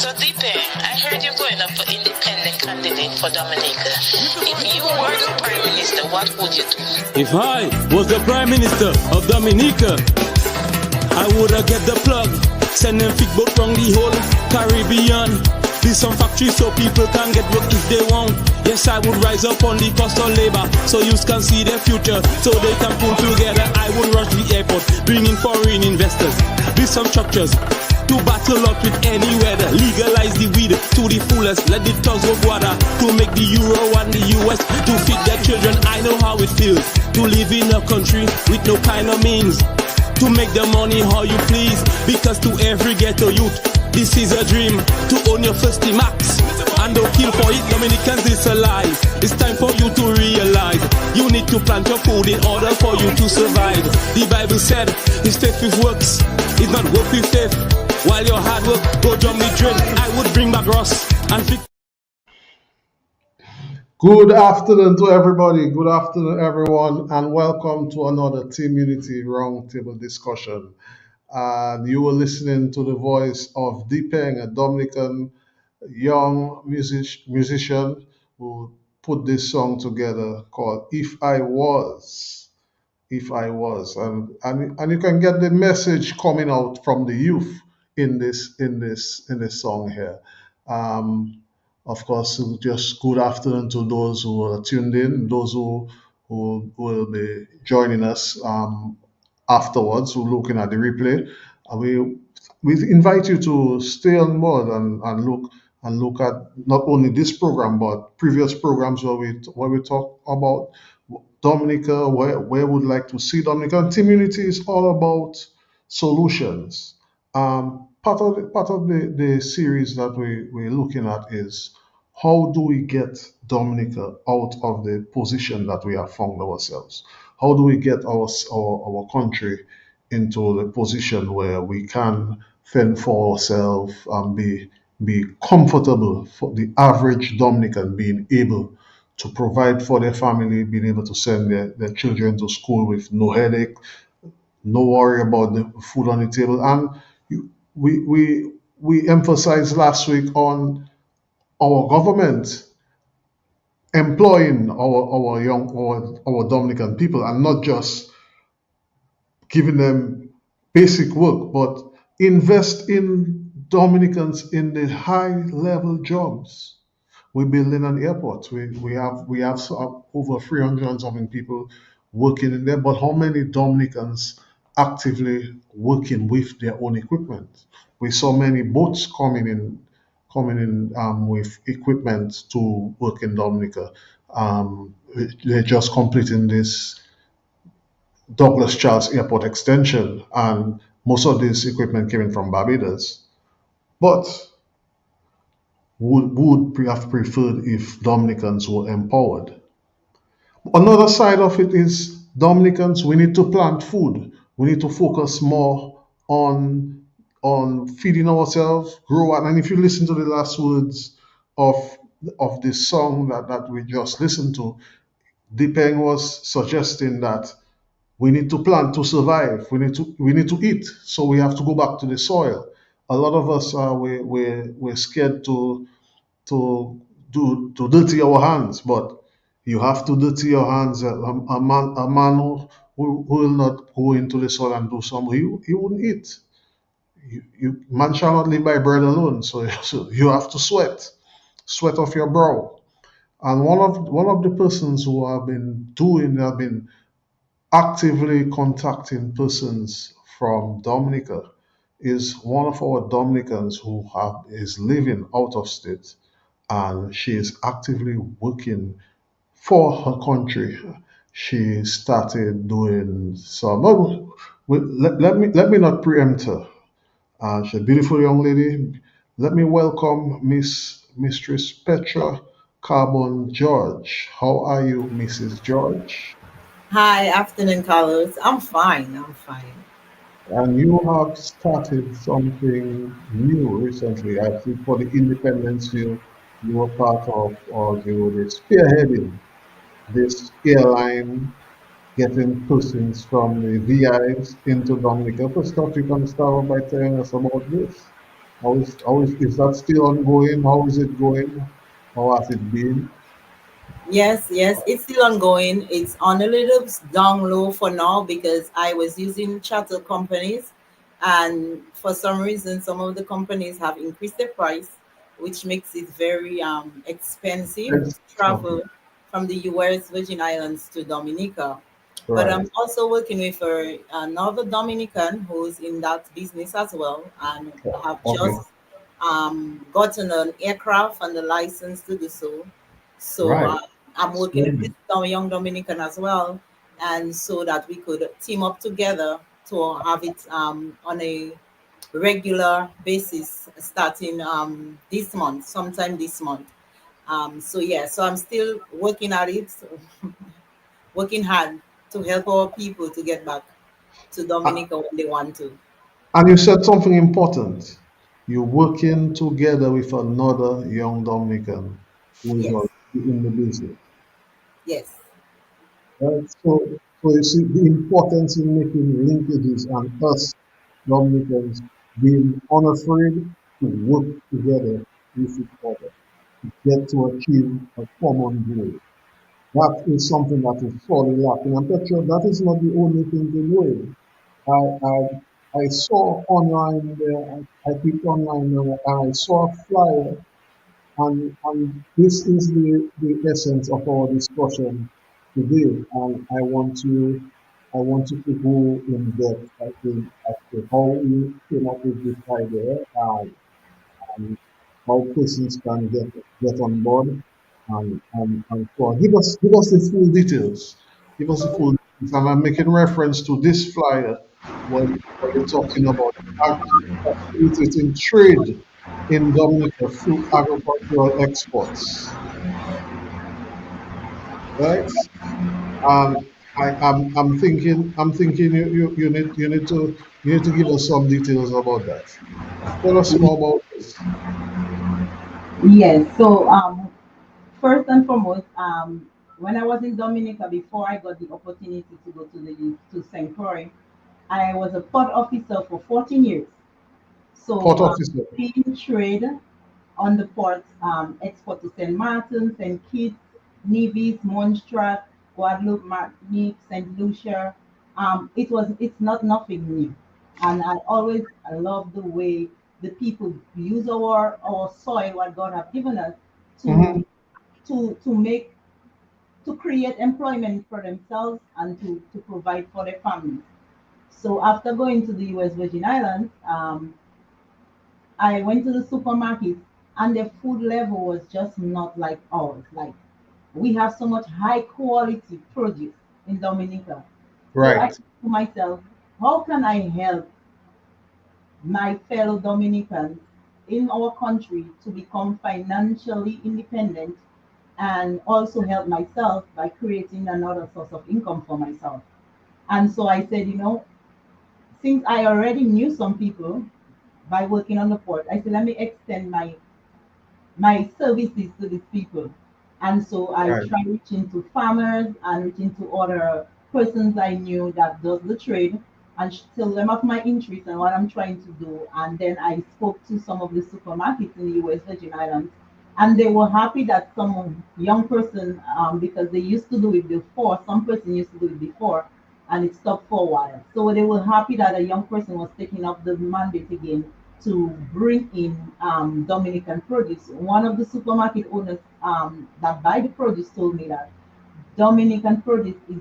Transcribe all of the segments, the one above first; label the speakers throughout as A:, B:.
A: So Deepen, I heard you're going up for independent candidate for Dominica. If you were the Prime Minister, what would you do?
B: If I was the Prime Minister of Dominica, I woulda get the plug, send them big boat from the whole Caribbean. Build some factories so people can get work if they want. Yes, I would rise up on the cost of labor so youth can see their future, so they can pull together. I would rush the airport, bring in foreign investors, build some structures to battle up with any weather. Legalize the weed to the fullest, let the thugs go guada to make the euro and the US to feed their children. I know how it feels to live in a country with no kind of means, to make the money how you please, because to every ghetto youth this is a dream, to own your first max and don't kill for it. Dominicans, it's a lie. It's time for you to realize you need to plant your food in order for you to survive. The Bible said his faith with works is not work with faith. While your hard work go down the drain, I would bring back Ross and fix.
C: Good afternoon to everybody. Good afternoon, everyone, and welcome to another Team Unity Roundtable discussion. And you were listening to the voice of Deepeng, a Dominican young musician who put this song together called "If I Was." If I was, and you can get the message coming out from the youth in this song here. Of course, just good afternoon to those who are tuned in, those who will be joining us afterwards, who are looking at the replay. We invite you to stay on board and look at not only this program but previous programs where we talk about Dominica, where we'd like to see Dominica. And Team Unity is all about solutions. Part of the series that we're looking at is how do we get Dominica out of the position that we have found ourselves? How do we get our country into the position where we can fend for ourselves and be comfortable for the average Dominican, being able to provide for their family, being able to send their children to school with no headache, no worry about the food on the table. And we emphasized last week on our government employing our Dominican people, and not just giving them basic work, but invest in Dominicans in the high level jobs. We're building an airport. We have over 300 and something people working in there, but how many Dominicans actively working with their own equipment? We saw many boats coming in with equipment to work in Dominica. They're just completing this Douglas Charles Airport extension, and most of this equipment came in from Barbados. But would have preferred if Dominicans were empowered. Another side of it is Dominicans, we need to plant food. We need to focus more on feeding ourselves, grow. And if you listen to the last words of this song that we just listened to, Deepeng was suggesting that we need to plant to survive. We need to eat. So we have to go back to the soil. A lot of us we're scared to dirty our hands, but you have to dirty your hands. A man who will not go into the soil and do something, he wouldn't eat. Man shall not live by bread alone. So you have to sweat off your brow. And one of the persons who have been actively contacting persons from Dominica is one of our Dominicans who is living out of state, and she is actively working for her country. She started doing some. Let me not preempt her. She's a beautiful young lady. Let me welcome Mistress Petra Carbon George. How are you, Mrs. George?
D: Hi, afternoon, Carlos. I'm fine.
C: And you have started something new recently. I think for the independence you were part of, or you were spearheading this airline, getting persons from the VIs into Dominica. First off, you can start off by telling us about this. Is that still ongoing? How is it going? How has it been?
D: Yes, yes, it's still ongoing. It's on a little down low for now because I was using charter companies, and for some reason, some of the companies have increased their price, which makes it very expensive
C: Yes.
D: to
C: Okay.
D: travel from the U.S. Virgin Islands to Dominica. But
C: Right.
D: I'm also working with another Dominican who's in that business as well, and have
C: Okay.
D: just gotten an aircraft and the license to do so. So
C: Right.
D: I'm working with this
C: Splendid.
D: young Dominican as well, and so that we could team up together to have it on a regular basis starting this month, sometime this month. So yeah, so I'm still working at it, working hard to help our people to get back to
C: Uh,
D: Dominica when they want to.
C: And you said something important. You're working together with another young Dominican who is
D: Yes,
C: already in the business.
D: yes,
C: Right? So you see the importance in making linkages and us Dominicans being unafraid to work together with each other to get to achieve a common goal. That is something that is sorely lacking. I'm not sure that is not the only thing they're doing. I saw online there, I clicked online and I saw a flyer, and this is the essence of our discussion today. And I want you to go in depth, I think, as to how you came up with this idea and how persons can get on board and so on. Give us the full details. Give us the full details. And I'm making reference to this flyer where you're talking about facilitating trade in Dominica through agricultural exports, right? Um, I'm thinking you need to give us some details about that. Tell us more about this.
E: Yes. So, first and foremost, when I was in Dominica before I got the opportunity to go to St. Croix, I was a port officer for 14 years.
C: Port
E: So,
C: officer.
E: being trade on the ports, export to St. Martin, St. Kitts, Nevis, Montserrat, Guadeloupe, Martinique, St. Lucia. It's not nothing new, and I love the way the people use our soil, what God have given us,
C: Hmm.
E: to to make to create employment for themselves and to provide for their families. So after going to the U.S. Virgin Islands, I went to the supermarket and the food level was just not like ours. Like we have so much high quality produce in Dominica. So I
C: Right.
E: said to myself, how can I help my fellow Dominicans in our country to become financially independent and also help myself by creating another source of income for myself? And so I said, since I already knew some people by working on the port, I said, let me extend my services to these people. And so I
C: Right.
E: try reaching to farmers and reaching to other persons I knew that does the trade and tell them of my interest and what I'm trying to do. And then I spoke to some of the supermarkets in the US Virgin Islands, and they were happy that some young person, because they used to do it before, some person used to do it before, and it stopped for a while. So they were happy that a young person was taking up the mandate again to bring in Dominican produce. One of the supermarket owners that buy the produce told me that Dominican produce is,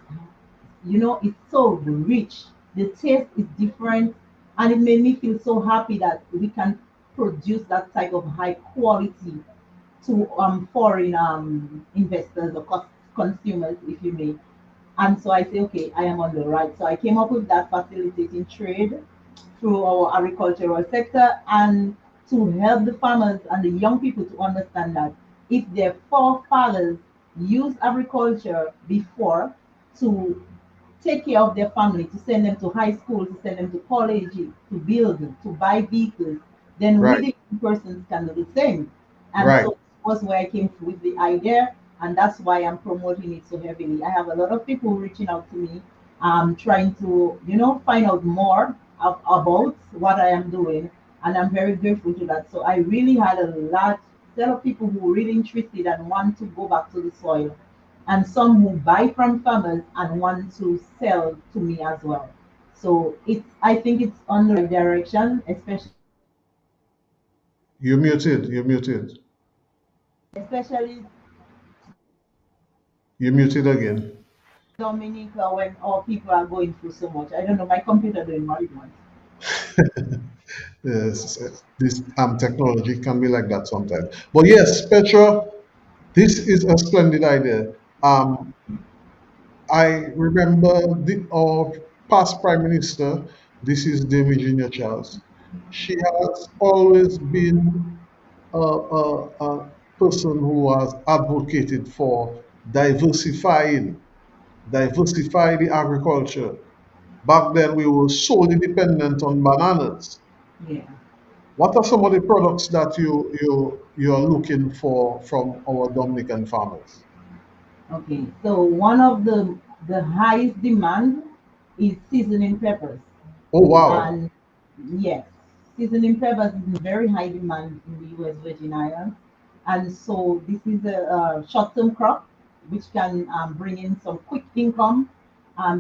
E: it's so rich. The taste is different, and it made me feel so happy that we can produce that type of high quality to foreign investors or consumers, if you may. And so I say, okay, I am on the right. So I came up with that facilitating trade through our agricultural sector and to help the farmers and the young people to understand that if their forefathers used agriculture before to take care of their family, to send them to high school, to send them to college, to build, to buy vehicles, then we
C: Right.
E: the young persons can do the same. And
C: Right.
E: so was where I came with the idea, and that's why I'm promoting it so heavily. I have a lot of people reaching out to me, trying to, find out more about what I am doing. and I'm very grateful to that. So I really had a lot of people who were really interested and want to go back to the soil, and some who buy from farmers and want to sell to me as well. So I think it's on the right direction,
C: You're muted. You're muted.
E: especially
C: You're muted again.
E: Dominica, when all people are going through so much. I don't know, my computer doing what it wants.
C: Yes, this technology can be like that sometimes. But yes, Petra, this is a splendid idea. Um, I remember our past Prime Minister, this is Dame Virginia Charles. She has always been a person who has advocated for diversifying, diversify the agriculture. Back then, we were solely dependent on bananas.
E: Yeah.
C: What are some of the products that you are looking for from our Dominican farmers?
E: Okay. So one of the highest demand is seasoning peppers.
C: Oh wow!
E: And yes, seasoning peppers is in very high demand in the U.S. Virgin Islands. And so this is a short-term crop which can bring in some quick income.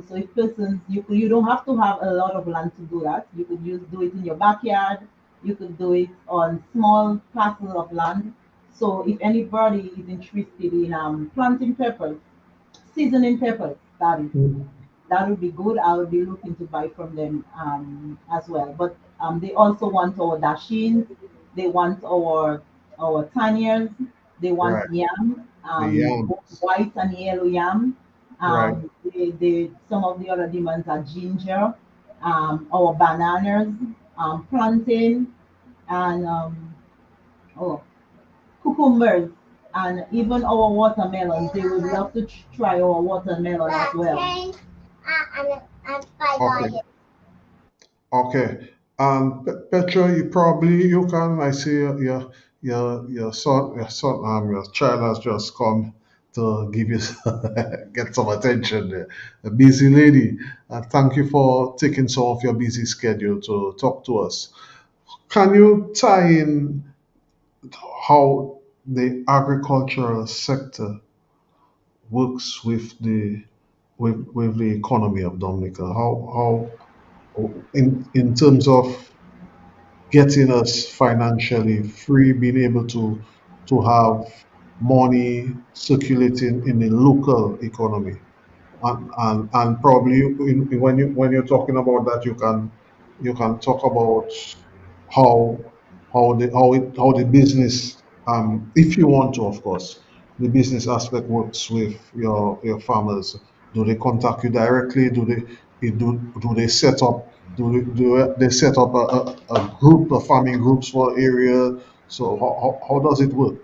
E: So if persons, you don't have to have a lot of land to do that. You could do it in your backyard. You could do it on small parcels of land. So if anybody is interested in planting peppers, seasoning peppers, that would be good. I would be looking to buy from them as well. But they also want our dashins, they want our tanyers, they want
C: Right,
E: yam,
C: the
E: both
C: yams.
E: white and yellow yam.
C: Right,
E: Some of the other demands are ginger, our bananas, plantain, and oh, cucumbers, and even our watermelons. They would love to try our watermelon as well.
C: okay, okay. Petra, you can. I see your child has just come to give you get some attention there. A busy lady. Thank you for taking some of your busy schedule to talk to us. Can you tie in how the agricultural sector works with the economy of Dominica? How in terms of getting us financially free, being able to have money circulating in the local economy, and probably when you're talking about that, you can talk about how how the business, if you want to, of course, the business aspect works with your farmers. Do they contact you directly? Do they set up do they set up a group, a farming groups for area? So how does it work?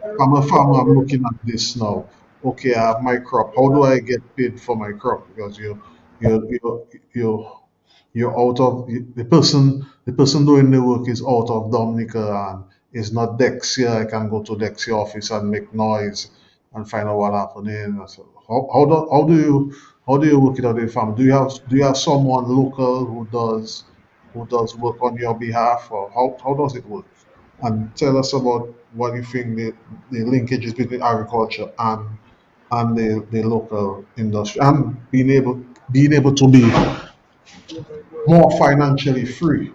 C: If I'm a farmer, I'm looking at this now. Okay, I have my crop. How do I get paid for my crop? Because you you're out of the person doing the work is out of Dominica and is not Dexia. I can go to Dexia office and make noise and find out what happening. So how do you work it out in farm? Do you have someone local who does work on your behalf, or how does it work? And tell us about what you think the linkages between agriculture and the local industry and being able to be more financially free.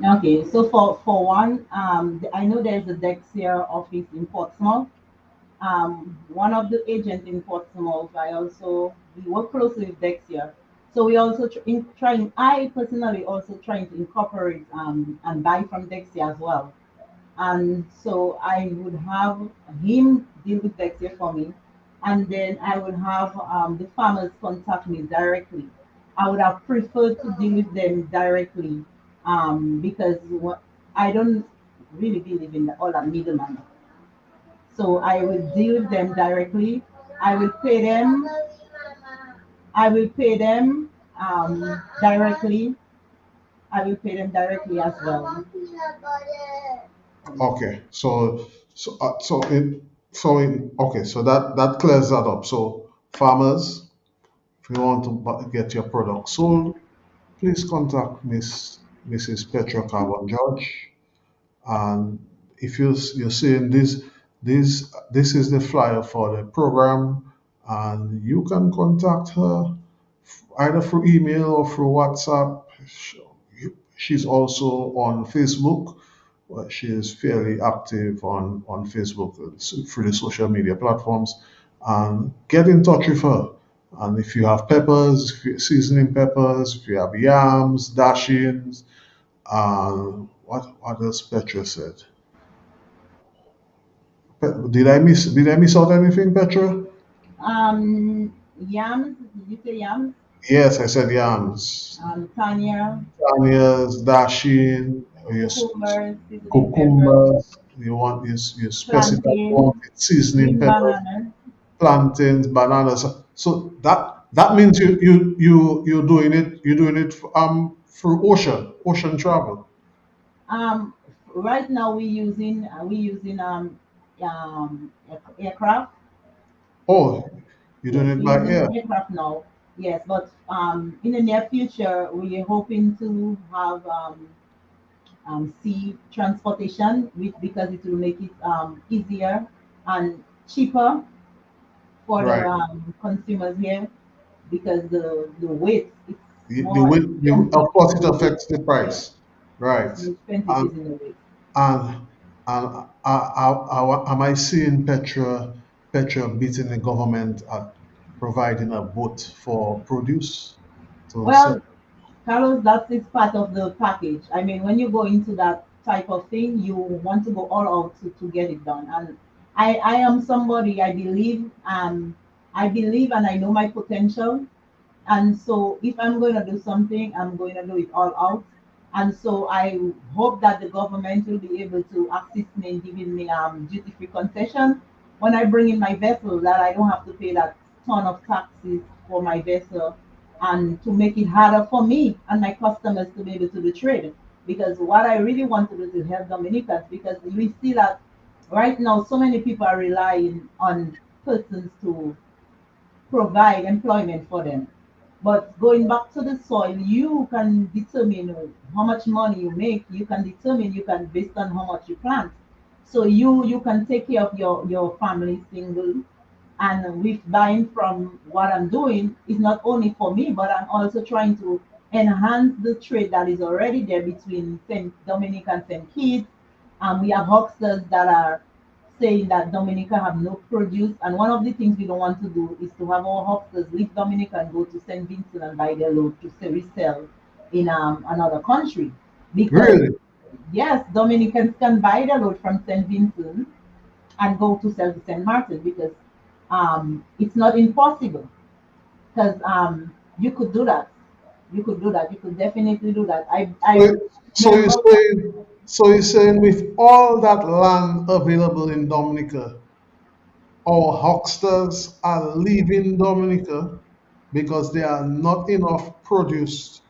E: Okay, so for one, I know there's a Dexia office in Portsmouth. One of the agents in Portsmouth, we work closely with Dexia. So we also trying. I personally also trying to incorporate and buy from Dexia as well. And so I would have him deal with Dexia for me, and then I would have the farmers contact me directly. I would have preferred to deal with them directly because I don't really believe in all that middleman. So I will deal with them directly. I will pay them. I will pay them directly. I will pay them directly as well.
C: Okay, okay, so that clears that up. So farmers, if you want to get your product sold, please contact Miss Mrs. Petra Carbon George. And if you're seeing this is the flyer for the program, and you can contact her either through email or through WhatsApp. She's also on Facebook. She is fairly active on Facebook through the social media platforms. And get in touch with her. And if you have peppers, if you're seasoning peppers, if you have yams, dashings, what else Petra said? Did I miss out anything, Petra?
E: Yams, did you say yams?
C: Yes, I said yams.
E: Tanya,
C: Onions, dashing, your
E: cucumbers, seasoning peppers,
C: cucumbers. You specify you
E: plantain,
C: want it, seasoning
E: green
C: peppers,
E: bananas.
C: plantains, bananas. So that means you're doing it through ocean travel.
E: Um, right now we using aircraft.
C: Oh, you're doing
E: Yes,
C: it
E: we're
C: by
E: using
C: air.
E: aircraft now. Yes, but in the near future, we're hoping to have sea transportation, because it will make it easier and cheaper for the
C: Right.
E: consumers here, because the weight is
C: The
E: more
C: way,
E: expensive
C: of course,
E: in
C: it
E: the weight.
C: affects the
E: Yes,
C: price. Right.
E: more expensive
C: And
E: is in the weight.
C: and am I seeing Petra beating the government at providing a boat for produce to sell?
E: Well, Carlos, that is part of the package. I mean, when you go into that type of thing, you want to go all out to get it done. And I am somebody, I believe and I know my potential. And so if I'm going to do something, I'm going to do it all out. And so I hope that the government will be able to assist me in giving me duty-free concessions when I bring in my vessel, that I don't have to pay that ton of taxes for my vessel, and to make it harder for me and my customers to be able to do trade. Because what I really want to do is to help Dominicans, because we see that right now so many people are relying on persons to provide employment for them. But going back to the soil, you can determine how much money you make. You can determine, you can based on how much you plant. So you can take care of your family single. And with buying from what I'm doing is not only for me, but I'm also trying to enhance the trade that is already there between St. Dominic and St. Kitts. We have hucksters that are saying that Dominica have no produce, and one of the things we don't want to do is to have our hucksters leave Dominica and go to St. Vincent and buy their load to resell in another country. Because
C: Really?
E: yes, Dominicans can buy their load from St. Vincent and go to sell to St. Martin, because it's not impossible, because you could do that. You could do that. You could definitely do that. I
C: So, so you're
E: remember.
C: saying, so you're saying with all that land available in Dominica, our hucksters are leaving Dominica because there are not enough produce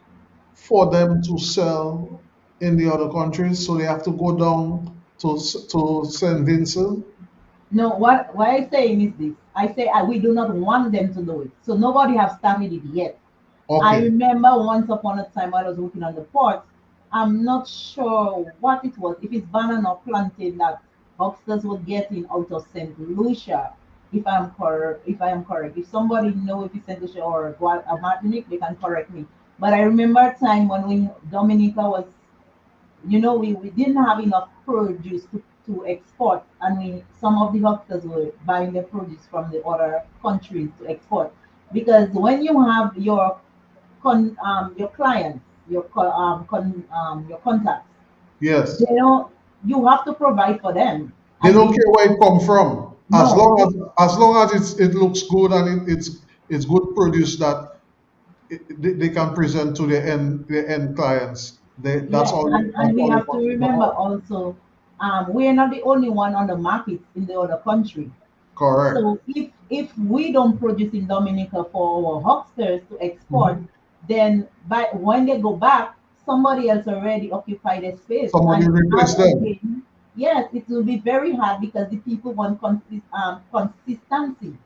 C: for them to sell in the other countries, so they have to go down to Saint Vincent.
E: No, what I saying is this. I say we do not want them to do it. So nobody have started it yet. I
C: Okay,
E: remember once upon a time I was working on the port. I'm not sure what it was, if it's banana or plantain that hucksters were getting out of St. Lucia. If I am correct. If somebody know if it's St. Lucia or Martinique, they can correct me. But I remember a time when Dominica was, we didn't have enough produce to export, and some of the doctors were buying the produce from the other countries to export. Because when you have your clients, your contacts,
C: yes.
E: they don't you have to provide for them.
C: They
E: And
C: don't
E: they
C: care where it come from, as
E: no
C: long
E: they,
C: as it looks good and it's good produce that they can present to the end clients. That's
E: Yes,
C: all.
E: and
C: That's
E: we
C: all they
E: have to
C: want to
E: remember
C: know.
E: also, we are not the only one on the market in the other country.
C: Correct.
E: So if we don't produce in Dominica for our hucksters to export,
C: Mhm.
E: then by when they go back, somebody else already occupied the space.
C: Somebody
E: And to
C: replace
E: add
C: them.
E: again, yes, it will be very hard, because the people want consistency,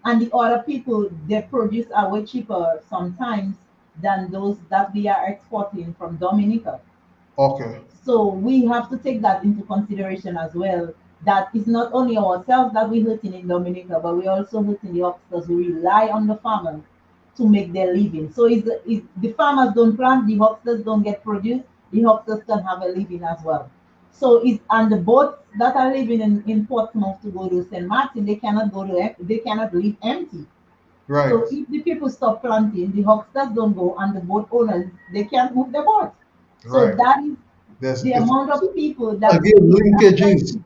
E: and the other people they produce are way cheaper sometimes, than those that we are exporting from Dominica.
C: Okay.
E: So we have to take that into consideration as well. That it's not only ourselves that we're hurting in Dominica, but we're also hurting the hucksters who rely on the farmers to make their living. So if the farmers don't plant, the hucksters don't get produce, the hucksters can have a living as well. So it's and the boats that are living in Portsmouth to go to St. Martin, they cannot leave empty.
C: Right.
E: So if the people stop planting, the hucksters don't go, and the boat owners they can't move the boat. So
C: Right.
E: that is
C: There's
E: the
C: it's,
E: amount of people that
C: again
E: it
C: linkages.
E: affects.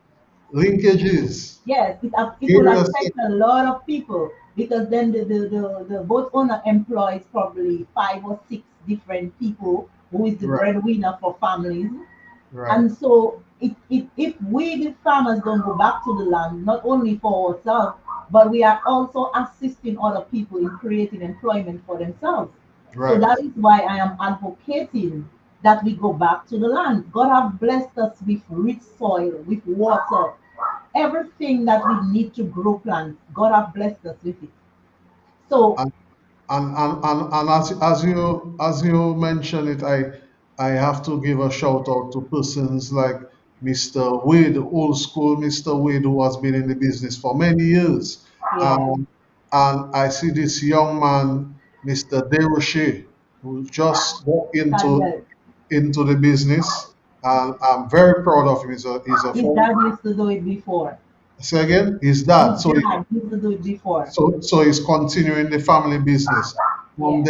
C: Linkages.
E: Yes, it will
C: Curiosity.
E: affect a lot of people because then the boat owner employs probably 5 or 6 different people who is the
C: Right.
E: breadwinner for families.
C: Right.
E: And so if we, the farmers, don't go back to the land, not only for ourselves, but we are also assisting other people in creating employment for themselves. So
C: Right.
E: that is why I am advocating that we go back to the land. God have blessed us with rich soil, with water, everything that we need to grow plants. God have blessed us with it. So
C: And and as you mentioned it, I have to give a shout out to persons like Mr. Wade, old school Mr. Wade, who has been in the business for many years.
E: yeah,
C: Um, and I see this young man, Mr. Deroche, who just got
E: Daniel,
C: into the business, and I'm very proud of him. He's a
E: his
C: former,
E: dad used to do it before.
C: say again, his
E: His
C: dad.
E: dad used to do it before.
C: So he's continuing the family business.
E: Yeah.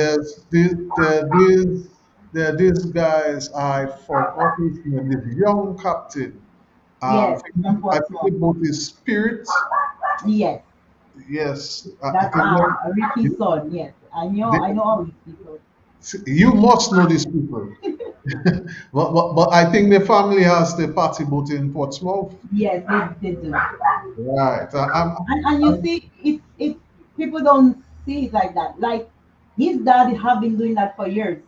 C: There are these guys, I forgot his name, this young captain.
E: Yes, from
C: I think
E: Portsmouth.
C: about his spirit.
E: Yes,
C: Yes, I
E: that's
C: think
E: Ricky's son. Yes, I know all these people.
C: you must know these people. But I think the family has the party boat in Portsmouth.
E: Yes, they do.
C: Right.
E: And you see, it people don't see it like that. Like his dad have been doing that for years,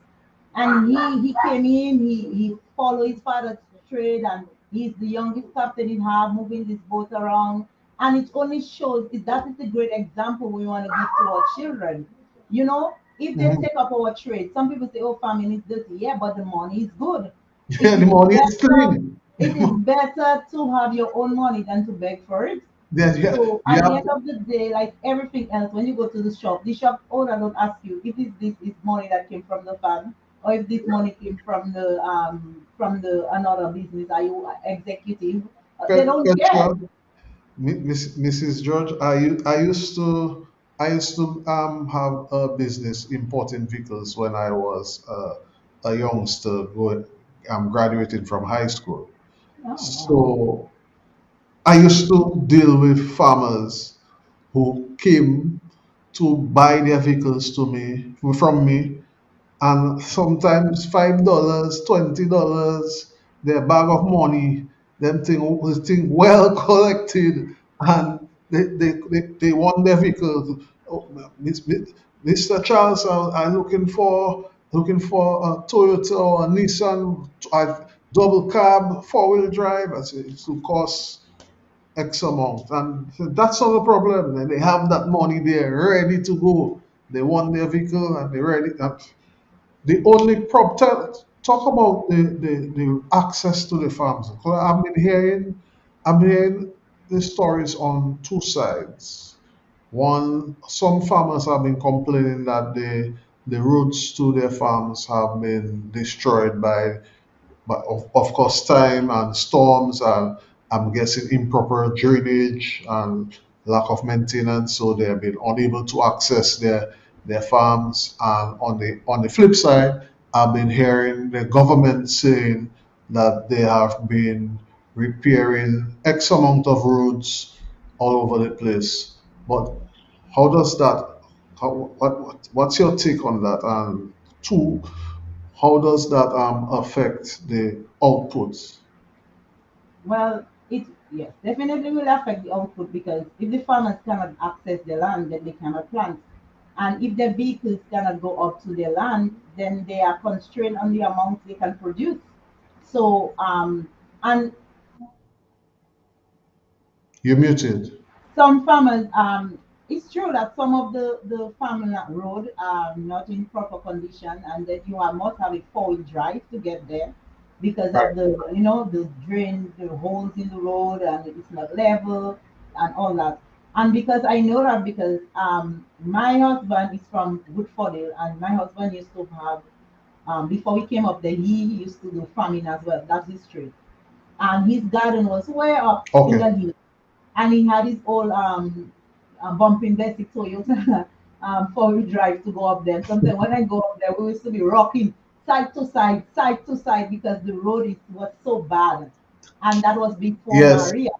E: and he came in, he followed his father's trade, and he's the youngest captain in have moving this boat around, and it only shows that is a great example we want to give to our children. You know, if they
C: Mhm.
E: take up our trade, some people say, "Oh, farming is dirty." Yeah, but the money is good. It
C: Yeah, the
E: is
C: money is
E: better.
C: clean.
E: It is better to have your own money than to beg for it.
C: Then
E: So
C: you
E: at the
C: have
E: end of the day, like everything else, when you go to the shop owner don't ask you if this is money that came from the farm or if this money came from the another business. Are you executive? They don't care.
C: Petra, Mrs. George, I used to have a business importing vehicles when I was a youngster going graduating from high school.
E: Oh, wow.
C: So I used to deal with farmers who came to buy their vehicles to me from me, and sometimes $5, $20, their bag of money, thing well collected, and they want their vehicle. Oh, Mr. Charles, I'm looking for a Toyota or a Nissan, double cab, 4-wheel drive. I said it will cost X amount, and that's not a problem. And they have that money there ready to go. They want their vehicle and they're ready. The only talk about the access to the farms. 'Cause I'm hearing the stories on two sides. One, some farmers have been complaining that the roads to their farms have been destroyed but of course time and storms, and I'm guessing improper drainage and lack of maintenance, so they have been unable to access their farms. And on the flip side, I've been hearing the government saying that they have been repairing X amount of roads all over the place. But how does that what's your take on that? And two, how does that affect the outputs?
E: Well, it yes, definitely will affect the output because if the farmers cannot access their land, then they cannot plant. And if their vehicles cannot go up to their land, then they are constrained on the amount they can produce. So and
C: You're muted.
E: some farmers it's true that some of the farmland road are not in proper condition, and that you are must have a 4-wheel drive to get there because
C: Right.
E: of the drain, the holes in the road, and it's not level and all that. And because I know that because my husband is from Woodfordale, and my husband used to have before we came up there, he used to do farming as well. That's his trade, and his garden was way up in
C: Okay.
E: the hill, and he had his old bumping basic Toyota 4-wheel drive to go up there. Sometimes when I go up there, we used to be rocking side to side because the road was so bad, and that was before
C: Yes.
E: Maria.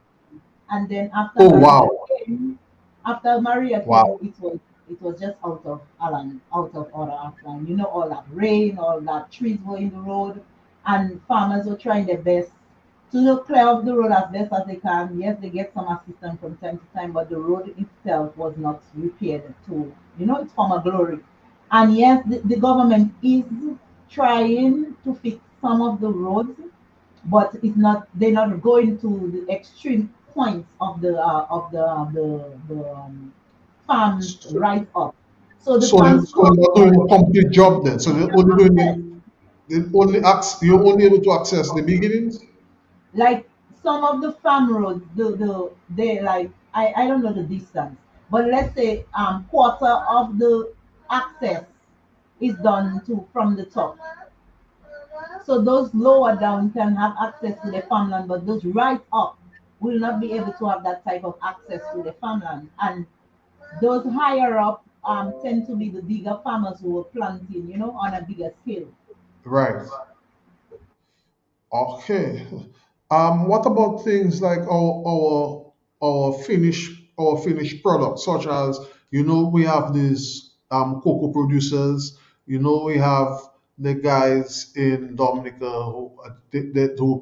E: And then
C: Oh, wow.
E: After Maria
C: Wow.
E: came, it was just out of Alan, out of order after. And all that rain, all that trees were in the road, and farmers were trying their best to clear up the road as best as they can. Yes, they get some assistance from time to time, but the road itself was not repaired to, its former glory. And yes, the government is trying to fix some of the roads, but it's not. They're not going to the extreme points of the farms
C: So,
E: right up. So the
C: so,
E: farms
C: they're
E: come
C: not doing a complete job then. So they're only doing
E: yes,
C: you're only able to access the beginnings?
E: like some of the farm roads, they like I don't know the distance, but let's say quarter of the access is done to from the top. So those lower down can have access to the farmland, but those right up will not be able to have that type of access to the farmland. And those higher up tend to be the bigger farmers who are planting, on a bigger scale.
C: Right. Okay. What about things like our finished products, such as we have these cocoa producers. We have the guys in Dominica who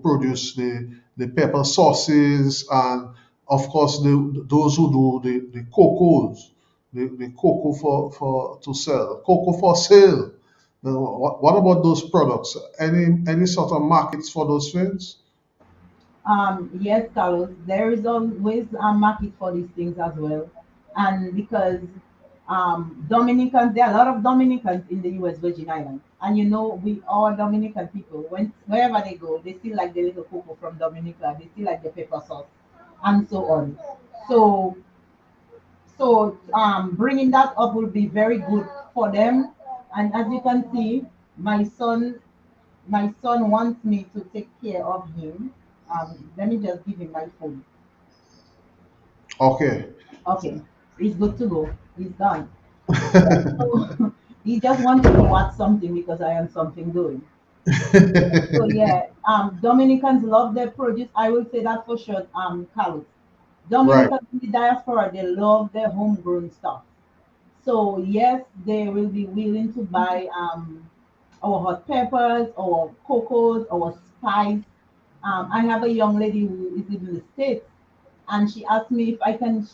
C: produce the pepper sauces, and of course those who do the cocos, the cocoa for to sell, cocoa for sale. What about those products? Any sort of markets for those things?
E: Yes, Carlos, there is always a market for these things as well. And because Dominicans, there are a lot of Dominicans in the US Virgin Islands. And we all Dominican people, wherever they go, they still like the little cocoa from Dominica, they still like the pepper sauce, and so on. So, bringing that up will be very good for them. And as you can see, my son my son wants me to take care of him. Let me just give him my phone.
C: Okay.
E: Okay, he's good to go. He's done. Yeah. So he just wanted to watch something because I am something doing. So yeah, Dominicans love their produce. I will say that for sure. Carlos,
C: Right.
E: Dominicans in the diaspora, they love their homegrown stuff. So yes, they will be willing to buy our hot peppers, our cocos, our spice. I have a young lady who is in the States, and she asked me if I can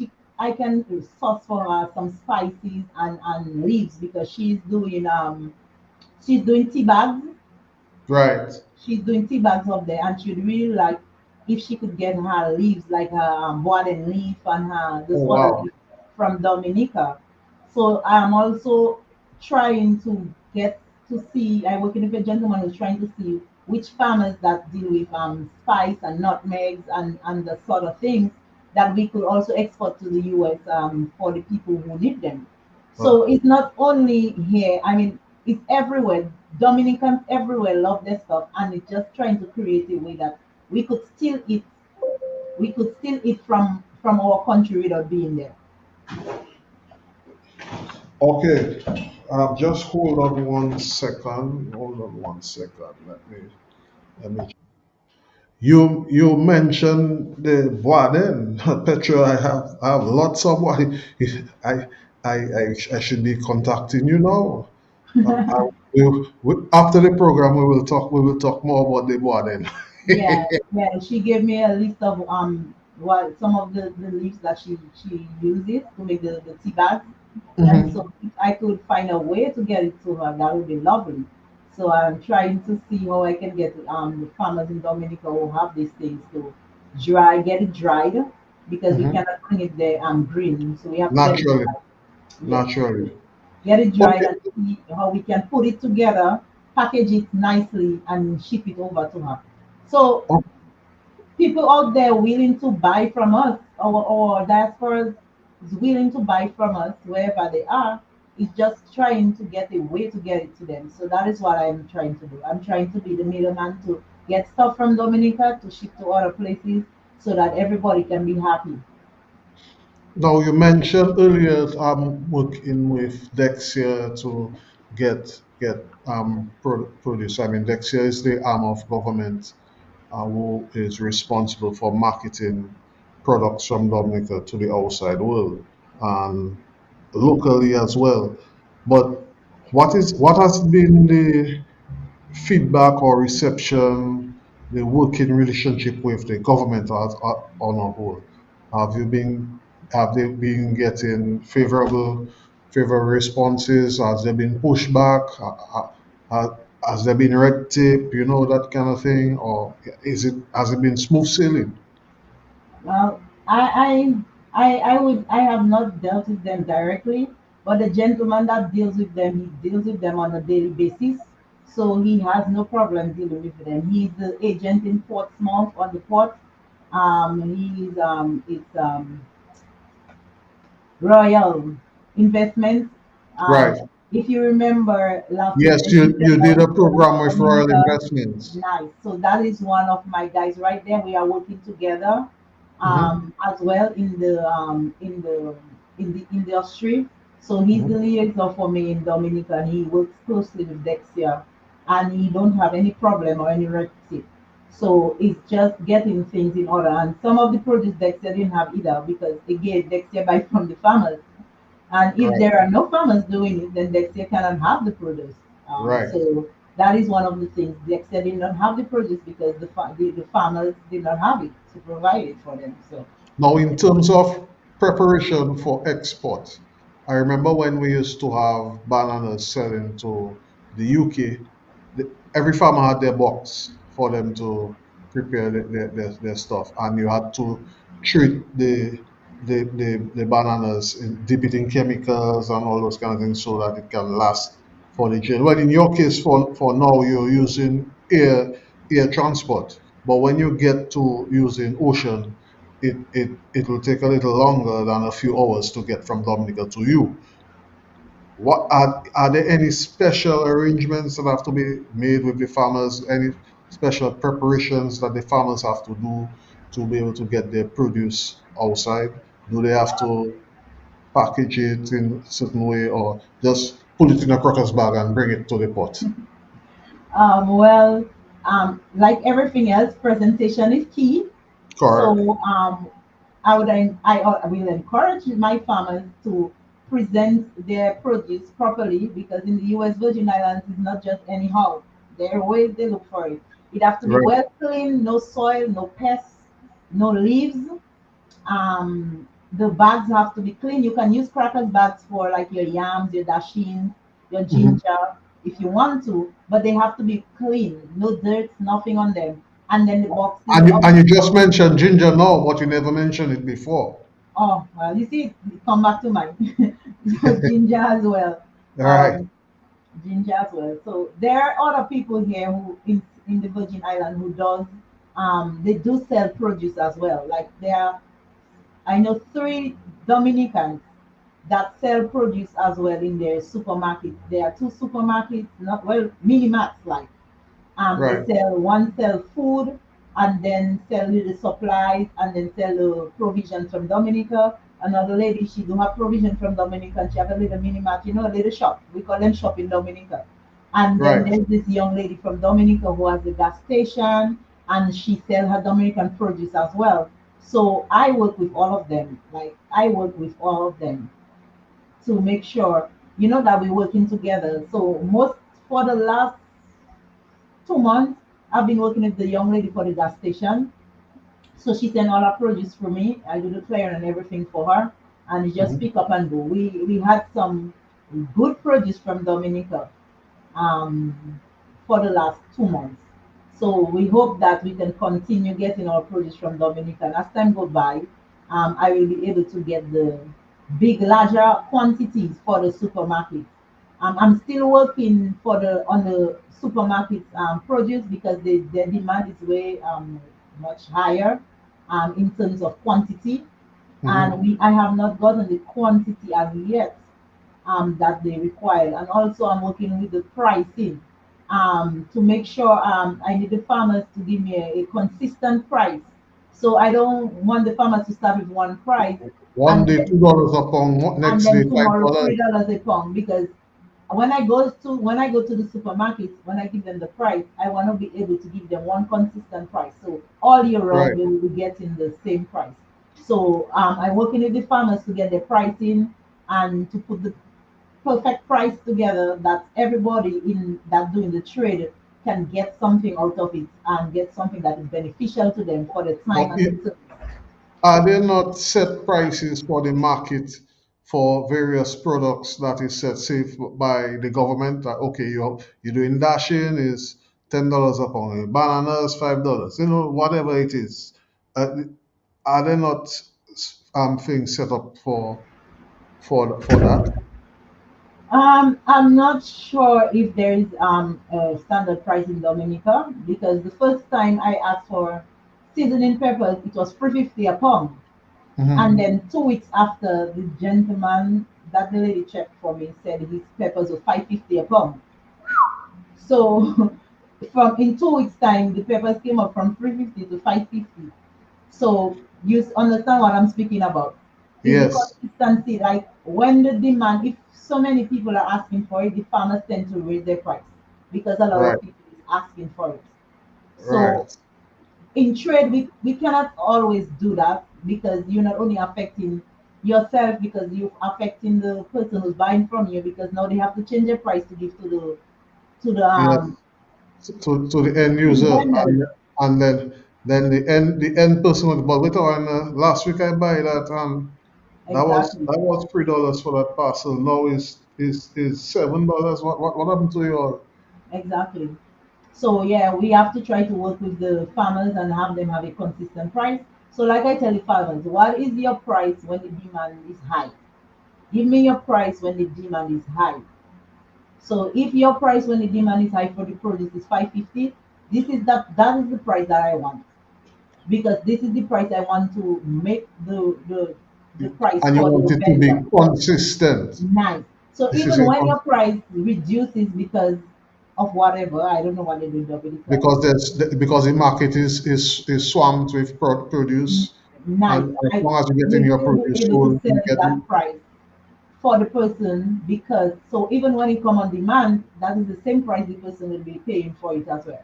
E: source for her some spices and leaves because she's doing tea bags.
C: Right.
E: She's doing tea bags up there, and she'd really like if she could get her leaves, like her boaden leaf and her
C: Oh,
E: this other
C: wow.
E: leaf from Dominica. So I'm also trying to get to see. I working with a gentleman who's trying to see which farmers that deal with spice and nutmegs and the sort of things that we could also export to the US for the people who need them. So
C: Right.
E: it's not only here. I mean, it's everywhere. Dominicans everywhere love their stuff, and it's just trying to create a way that we could still eat. We could still eat from our country without being there.
C: Okay. Just hold on one second. Hold on one second. Let me. You mentioned the Boaden Petro. I have lots of what I should be contacting you now. After the program, we will talk more about the Boaden.
E: Yeah, yeah. She gave me a list of what some of the leaves that she uses to make the tea bags. And
C: Mhm.
E: so if I could find a way to get it to her, that would be lovely. So I'm trying to see how I can get the farmers in Dominica who have these things to get it dried because we
C: Mhm.
E: cannot bring it there green. So we have to get it
C: Naturally.
E: dried. Yes.
C: naturally.
E: Get it dried
C: Okay.
E: and see how we can put it together, package it nicely, and ship it over to her. So
C: Oh,
E: people out there willing to buy from us, or diaspora is willing to buy from us wherever they are, is just trying to get a way to get it to them. So that is what I'm trying to do. I'm trying to be the middleman to get stuff from Dominica to ship to other places so that everybody can be happy.
C: now you mentioned earlier working with Dexia to get produce. I mean, Dexia is the arm of government who is responsible for marketing products from Dominica to the outside world and locally as well. But what has been the feedback or reception, the working relationship with the government as on a whole? Have you been have they been getting favorable responses? Has there been pushback? Has there been red tape? You know, that kind of thing, or is it has it been smooth sailing?
E: Well, I have not dealt with them directly, but the gentleman that deals with them, he deals with them on a daily basis, so he has no problem dealing with them. He's the agent in Portsmouth on the port. He's it's Royal Investments.
C: Right.
E: If you remember last year
C: Yes,
E: when
C: you
E: Ginger
C: did
E: was
C: a
E: here in
C: program with Royal
E: Dominica,
C: Investments.
E: nice. So that is one of my guys right there. We are working together
C: Hmm.
E: as well in the industry. So he's the
C: Hmm.
E: liaison for me in Dominica, and he works closely with Dexia, and he don't have any problem or any red tape. So it's just getting things in order. And some of the produce Dexia didn't have either because again Dexia buy from the farmers. And if
C: Right,
E: there are no farmers doing it, then Dexia cannot have the produce.
C: right.
E: So that is one of the things. Dexia did not have the produce because the farmers did not have it to provide it for them. So
C: Now, in terms of preparation for export, I remember when we used to have bananas selling to the UK, every farmer had their box for them to prepare their stuff, and you had to treat the bananas, dip it in chemicals and all those kind of things so that it can last for the journey. Well, in your case, for now, you're using air transport, but when you get to using ocean, it will take a little longer than a few hours to get from Dominica to you. Are there any special arrangements that have to be made with the farmers? Any special preparations that the farmers have to do to be able to get their produce outside? Do they have to package it in a certain way or just put it in a crocker's bag and bring it to the port?
E: well, like everything else, presentation is key.
C: Correct.
E: So I will encourage my farmers to present their produce properly because in the U.S. Virgin Islands it's not just anyhow. There are ways they look for it. It has to be
C: Right.
E: well clean, no soil, no pests, no leaves. The bags have to be clean. You can use crackers bags for like your yams, your dasheen, your
C: Mhm.
E: ginger if you want to, but they have to be clean, no dirt, nothing on them. And then the boxes,
C: And you just mentioned ginger now, but you never mentioned it before.
E: oh, well, you see, come back to mine. So ginger as well.
C: All right.
E: Um, Ginger as well. So there are other people here who in the Virgin Island who does they do sell produce as well. Like there are I know three Dominicans that sell produce as well in their supermarkets. There are two supermarkets, not well, mini mats like. They
C: Right.
E: sell one sell food and then sell the supplies and then sell the provisions from Dominica. Another lady, she do have provision from Dominica and she have a little mini mart, you know, a little shop. We call them shop in Dominica. And then
C: Right.
E: there's this young lady from Dominica who has a gas station and she sell her Dominican produce as well. So I work with all of them. Like I work with all of them to make sure, you know, that we're working together. So most for the last 2 months, I've been working with the young lady for the gas station. So she sent all her produce for me. I do the clearing and everything for her, and it just
C: Mhm.
E: pick up and go. We had some good produce from Dominica for the last 2 months. So we hope that we can continue getting our produce from Dominica. And as time goes by, I will be able to get larger quantities for the supermarkets. I'm still working for on the supermarkets produce because the demand is way much higher in terms of quantity, and
C: Mhm.
E: I have not gotten the quantity as yet that they require. And also I'm working with the pricing to make sure I need the farmers to give me a consistent price. So I don't want the farmers to start with one price
C: One
E: and
C: day
E: then
C: $2 a pound,
E: and
C: next day
E: then
C: five
E: tomorrow
C: dollars.
E: $3 a pound, because when I go to the supermarket, when I give them the price, I want to be able to give them one consistent price. So all year round
C: Right.
E: they will be getting the same price. So I'm working with the farmers to get their pricing and to put the perfect price together that everybody in that doing the trade can get something out of it and get something that is beneficial to them for the time
C: But
E: and the service.
C: are there not set prices for the market for various products that is set safe by the government? That okay, you're doing dashing is $10 a pound, bananas $5, whatever it is. Uh, are there not things set up for that?
E: I'm not sure if there is a standard price in Dominica, because the first time I asked for seasoning peppers, it was 350 a pound. And
C: Hmm.
E: then 2 weeks after, the gentleman that the lady checked for me said his peppers were 550 a pound. So from in 2 weeks time, the peppers came up from 350 to 550. So you understand what I'm speaking about. Is the
C: Yes.
E: consistency, like when the demand, if so many people are asking for it, the farmers tend to raise their price because a lot
C: Right.
E: of people is asking for it. So
C: Right.
E: in trade, we cannot always do that, because you're not only affecting yourself, because you're affecting the person who's buying from you, because now they have to change their price to give to the
C: Yes. To the end
E: to the
C: user,
E: vendors.
C: and then the end person with, but later on, last week I buy that,
E: Exactly.
C: that was $3 for that parcel. Now is $7. What happened to your?
E: Exactly. So yeah, we have to try to work with the farmers and have them have a consistent price. So like I tell the farmers, what is your price when the demand is high? Give me your price when the demand is high. So if your price when the demand is high for the produce is 550, that is the price that I want, because this is the price I want to make the price
C: And you
E: for
C: want
E: the
C: it to be
E: vendor.
C: consistent.
E: Nice. So
C: This is
E: even
C: a
E: when your price reduces because of whatever, I don't know what they do in Dominica.
C: because the market is swamped with produce,
E: Nice.
C: and as long as you get in
E: We
C: your
E: still be
C: produce
E: able to
C: sold,
E: sell
C: you
E: it
C: get
E: that price for the person, because so even when it come on demand, that is the same price the person will be paying for it as well.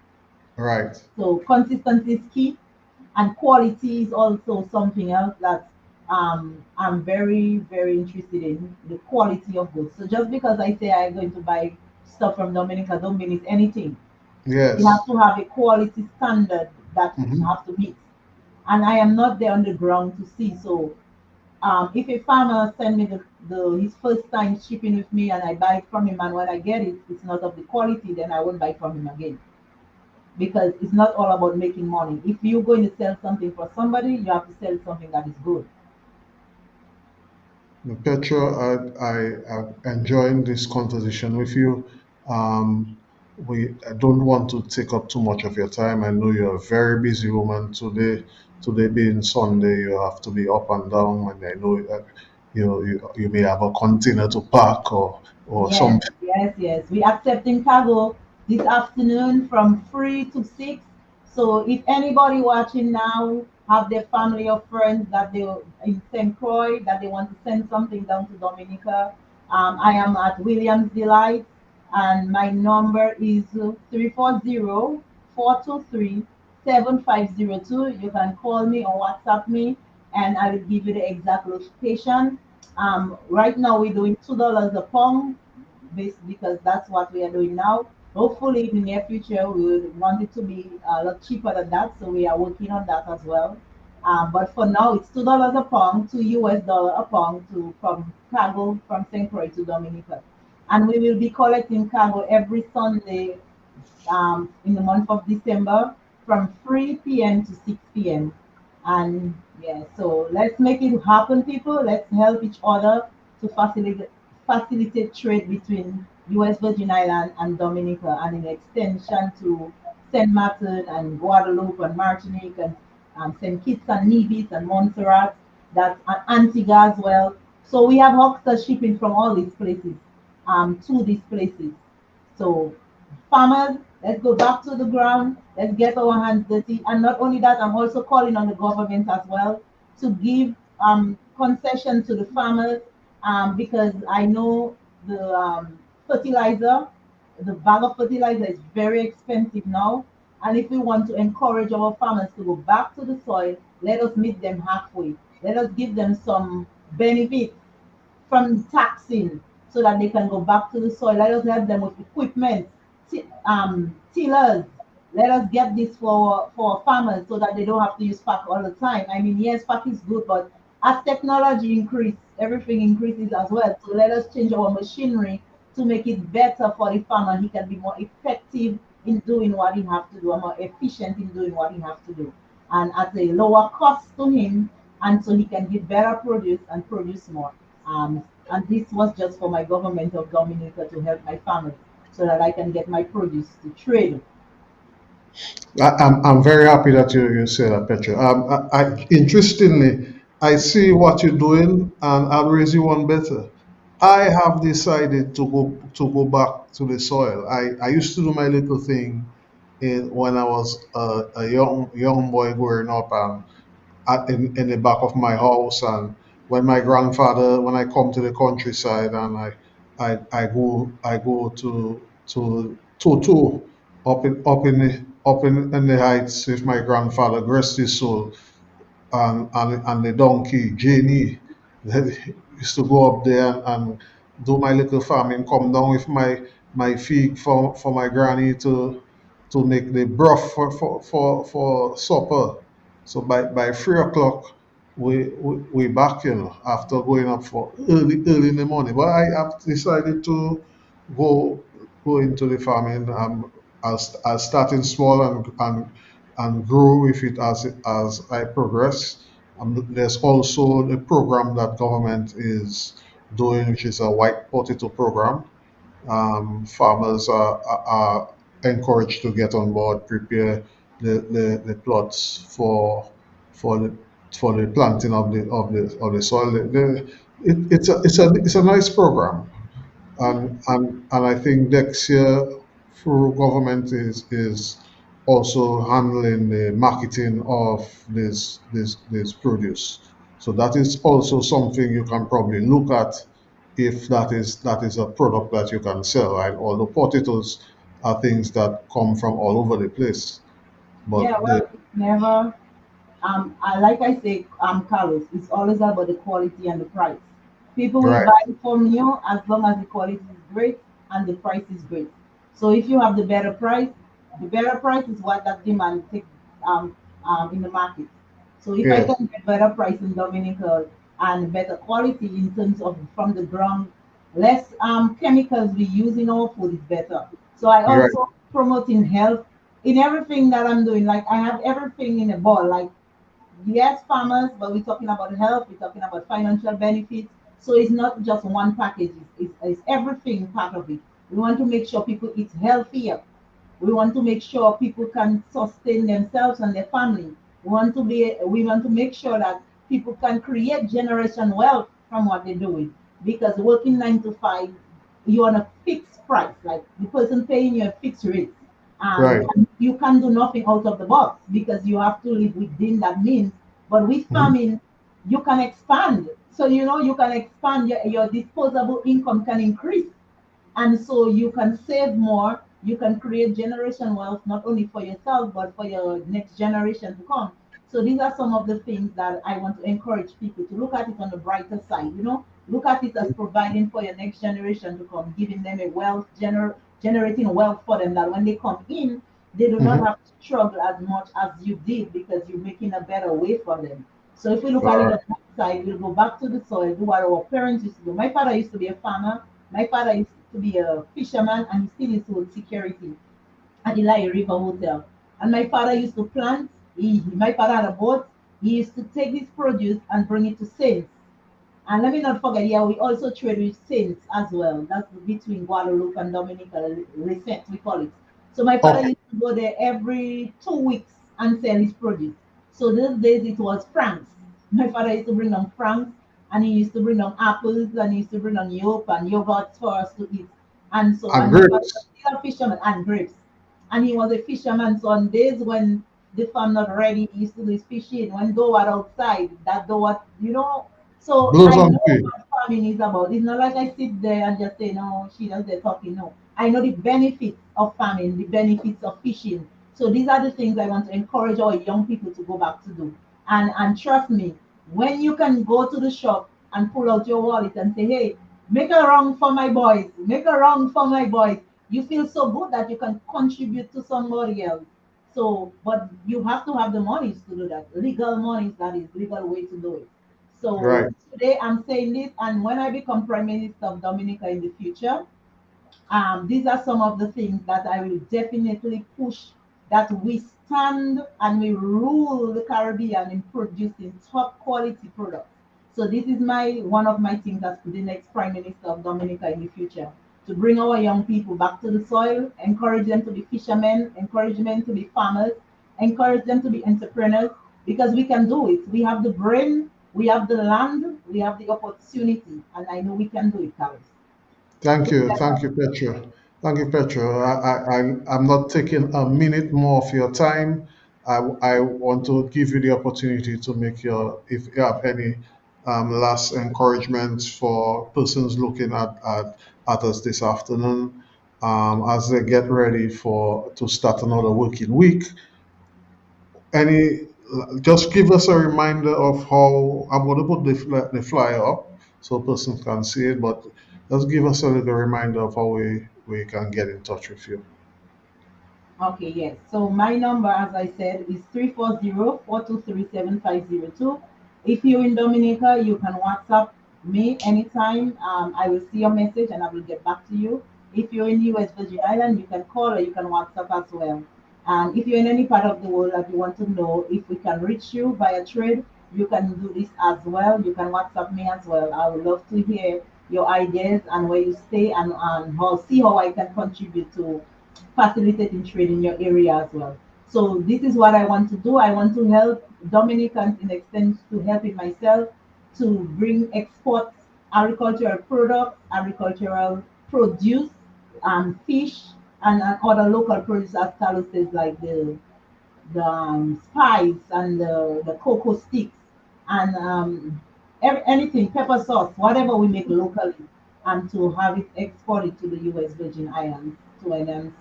C: right.
E: So consistency is key, and quality is also something else that I'm very very interested in, the quality of goods. So just because I say I'm going to buy stuff from Dominica, don't mean it's anything. You have
C: Yes.
E: to have a quality standard that you
C: Hmm.
E: have to meet, and I am not there on the ground to see. So if a farmer send me his first time shipping with me and I buy it from him, and when I get it, it's not of the quality, then I won't buy from him again, because it's not all about making money. If you're going to sell something for somebody, you have to sell something that is good.
C: Petra, I enjoying this conversation with you. Um, I don't want to take up too much of your time. I know you're a very busy woman today. Today being Sunday, you have to be up and down, and I know you may have a container to pack or
E: Yes,
C: something.
E: yes, yes. We accepting cargo this afternoon from 3 to 6. So if anybody watching now have their family or friends that they in St. Croix that they want to send something down to Dominica, I am at Williams Delight, and my number is 340-423-7502. You can call me or WhatsApp me, and I will give you the exact location. Right now we're doing $2 a pound, because that's what we are doing now. Hopefully, in the near future, we would want it to be a lot cheaper than that. So we are working on that as well. But for now, it's $2 a pound, $2 a pound to from cargo from St. Croix to Dominica, and we will be collecting cargo every Sunday in the month of December from 3 p.m. to 6 p.m. And yeah, so let's make it happen, people. Let's help each other to facilitate trade between U.S. Virgin Island and Dominica, and in extension to Saint Martin and Guadeloupe and Martinique and Saint Kitts and Nevis and Montserrat, that and Antigua as well. So we have oxter shipping from all these places to these places. So farmers, let's go back to the ground. Let's get our hands dirty. And not only that, I'm also calling on the government as well to give concession to the farmers, because I know the fertilizer, the bag of fertilizer is very expensive now. And if we want to encourage our farmers to go back to the soil, let us meet them halfway. Let us give them some benefits from taxing so that they can go back to the soil. Let us help them with equipment, tillers. Let us get this for farmers so that they don't have to use pack all the time. I mean, yes, pack is good, but as technology increases, everything increases as well. So let us change our machinery to make it better for the farmer. He can be more effective in doing what he has to do, and more efficient in doing what he has to do, and at a lower cost to him, and so he can give better produce and produce more. And this was just for my government of Dominica to help my family so that I can get my produce to trade.
C: I'm very happy that you say that, Petra. Interestingly, I see what you're doing, and I'll raise you one better. I have decided to go back to the soil. I used to do my little thing when I was a young boy growing up, and in the back of my house. And when I come to the countryside, and I go to Toto up in the heights with my grandfather, rest his soul, and the donkey Janie. Used to go up there and do my little farming, come down with my feed for my granny to make the broth for supper. So by 3 o'clock we back, after going up for early in the morning. But I have decided to go go into the farming. I'll starting small and grow with it as I progress. There's also a program that government is doing, which is a white potato program. Farmers are encouraged to get on board, prepare the plots for the planting of the soil. It's a nice program, and I think next year through government is also handling the marketing of this produce. So that is also something you can probably look at if that is a product that you can sell. Right? Although potatoes are things that come from all over the place,
E: Yeah,
C: but
E: well, it's never, like I say, Carlos, it's always about the quality and the price. People will
C: right,
E: buy from you as long as the quality is great and the price is great. So if you have the better price is what that demand takes in the market. So if I
C: yes,
E: can get better price in Dominica and better quality in terms of from the ground, less chemicals we use in our food is better. So I
C: you're right,
E: also promoting health in everything that I'm doing. Like I have everything in a ball. Like yes, farmers, but we're talking about health, we're talking about financial benefits. So it's not just one package, it's everything part of it. We want to make sure people eat healthier. We want to make sure people can sustain themselves and their family. We want to make sure that people can create generation wealth from what they're doing. Because working 9 to 5, you're on a fixed price, like the person paying you a fixed rate.
C: right.
E: And you can do nothing out of the box because you have to live within that means. But with
C: Mhm.
E: farming, you can expand. So you can expand your disposable income can increase, and so you can save more, you can create generation wealth not only for yourself but for your next generation to come. So these are some of the things that I want to encourage people to look at it on the brighter side. Look at it as providing for your next generation to come, giving them a generating wealth for them, that when they come in they do not
C: Mhm.
E: have to struggle as much as you did because you're making a better way for them. So if we look at
C: All
E: it
C: right.
E: on that side, we'll go back to the soil, do what our parents used to do. My father used to be a farmer. My father used to be a fisherman, and he still used to hold security at the Lai River Hotel. And my father used to plant. My father had a boat. He used to take his produce and bring it to Saints. And let me not forget, yeah, we also trade with Saints as well. That's between Guadeloupe and Dominica, Recent, we call it. So my father
C: Okay.
E: used to go there every 2 weeks and sell his produce. So these days it was francs. My father used to bring them francs, and he used to bring them apples, and he used to bring them yogurt for us to eat. And so,
C: And
E: and my father was
C: grapes.
E: still a fisherman, and grapes. And he was a fisherman. So on days when the farm not ready, he used to do his fishing. When go out outside, that do what so
C: Blows
E: I
C: on
E: know
C: tree.
E: what farming is about. It's not like I sit there and just say, no, she does the talking. No. I know the benefits of farming, the benefits of fishing. So these are the things I want to encourage our young people to go back to do. And trust me, when you can go to the shop and pull out your wallet and say, hey, make a wrong for my boys, make a wrong for my boys, you feel so good that you can contribute to somebody else. So, but you have to have the monies to do that. Legal monies, that is legal way to do it.
C: Right.
E: So today I'm saying this, and when I become Prime Minister of Dominica in the future, these are some of the things that I will definitely push, that we stand and we rule the Caribbean in producing top quality products. So this is my one of my things as the next Prime Minister of Dominica in the future, to bring our young people back to the soil, encourage them to be fishermen, encourage them to be farmers, encourage them to be entrepreneurs, because we can do it. We have the brain, we have the land, we have the opportunity, and I know we can do it, Carlos.
C: Thank you. Thank you, Petra. Thank you, Petra. I'm not taking a minute more of your time. I want to give you the opportunity to make if you have any last encouragements for persons looking at us this afternoon, as they get ready to start another working week. Any, just give us a reminder of how I'm going to put the flyer up so persons can see it, but just give us a little reminder of how we can get in touch with you.
E: Okay, yes. So my number, as I said, is 340-423-7502. If you're in Dominica, you can WhatsApp me anytime. I will see your message and I will get back to you. If you're in US Virgin Island, you can call or you can WhatsApp as well. And if you're in any part of the world that you want to know if we can reach you via trade, you can do this as well. You can WhatsApp me as well. I would love to hear your ideas and where you stay, and see how I can contribute to facilitating trade in your area as well. So this is what I want to do. I want to help Dominicans in extent to helping myself to bring export agricultural products, agricultural produce, fish, and other local produce, as Carlos says, like the spice and the cocoa sticks, and anything, pepper sauce, whatever we make locally, and to have it exported to the US Virgin Islands to enhance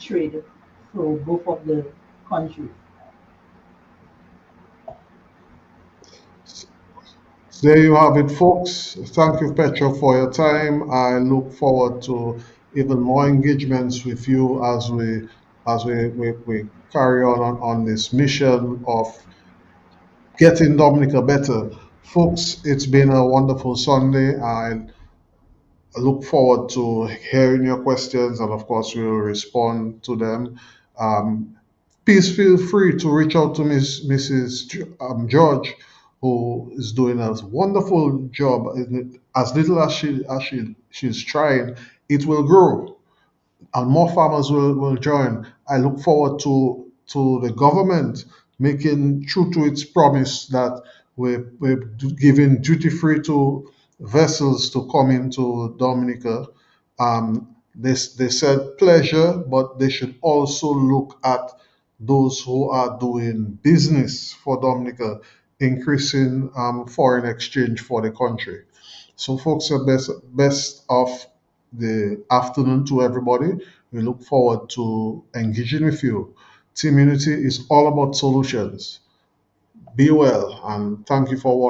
E: trade through both of the countries.
C: There you have it, folks. Thank you, Petra, for your time. I look forward to even more engagements with you as we carry on this mission of getting Dominica better. Folks, it's been a wonderful Sunday. I look forward to hearing your questions, and of course, we will respond to them. Um, Please feel free to reach out to Mrs. George, who is doing a wonderful job. As little as she's trying, it will grow and more farmers will join. I look forward to the government making true to its promise that we're giving duty free to vessels to come into Dominica. They said pleasure, but they should also look at those who are doing business for Dominica, increasing foreign exchange for the country. So, folks, best of the afternoon to everybody. We look forward to engaging with you. Team Unity is all about solutions. Be well, and thank you for watching.